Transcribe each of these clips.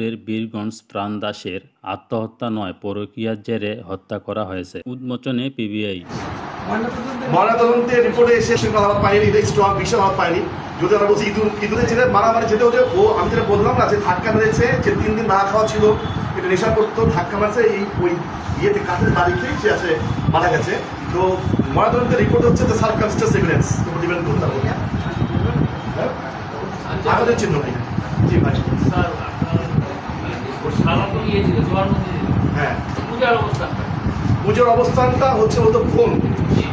গাজীপুরের বীরগঞ্জ প্রাণ দাসের আত্মহত্যা নয়, পরকীয়ার জেরে হত্যা করা হয়েছে। উন্মোচনে পিবিআই। ময়নাতদন্তের রিপোর্টে এসে কথা পাইনি, স্ট্রং বিশাল হাত পাইনি। যদি আমরা বলছি ইঁদুরে যেটা মারামারি যেতে হচ্ছে, ও আমি যেটা বললাম না যে ধাক্কা মেরেছে, যে 3 দিন না খাওয়া ছিল, এটা নেশা করতো, ধাক্কা মারছে, এই ওই ইয়েতে কাঠের বাড়িতেই সে আছে মারা গেছে। তো ময়নাতদন্তের রিপোর্ট হচ্ছে যে সার্কামস্টেন্স এভিডেন্স ডিপেন্ড করতে হবে, আমাদের চিহ্ন নেই। জি ভাই, হ্যাঁ পূজার অবস্থানটা হচ্ছে বলতো ফোন।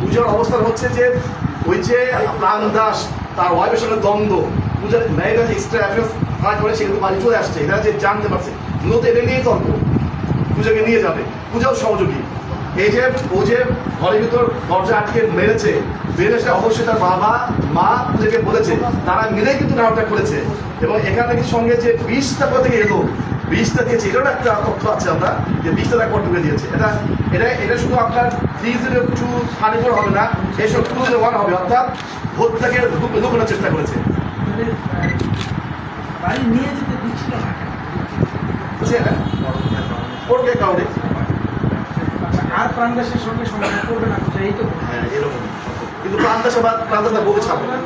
পূজার অবস্থান হচ্ছে যে ওই যে প্রাণ দাস তার ওয়াইফের সঙ্গে দ্বন্দ্ব, পূজার মেয়েরা যে এক্সট্রা অ্যাফেয়ার্স থাকা করে সেগুলো বাড়ি চলে আসছে, এরা যে জানতে পারছে মূলত এটা নিয়েই তর্ক, পূজাকে নিয়ে যাবে, পূজাও সহযোগী। এই যে ও যে ঘরের ভিতর দরজা আটকে মেরেছে, মেরেছে অবশ্যই তার বাবা মা পূজাকে বলেছে, তারা মিলেই কিন্তু নামটা করেছে। এবং এখানে কি সঙ্গে যে 20টা কোথা থেকে এলো, 20টা দিয়েছে, এটারও একটা তথ্য আছে আমরা যে 20টা তার ঢুকে দিয়েছে। এটা এটা এটা শুধু আপনার 30234 হবে না, এসব 201 হবে, অর্থাৎ ভোটটাকে লুকানোর চেষ্টা করেছে। আর প্রাণদাসের সঙ্গে সংযোগ করবে না, এই তো। হ্যাঁ এরকম, কিন্তু প্রাণদাস আবার প্রাণদাস বউ ছাড়বে না।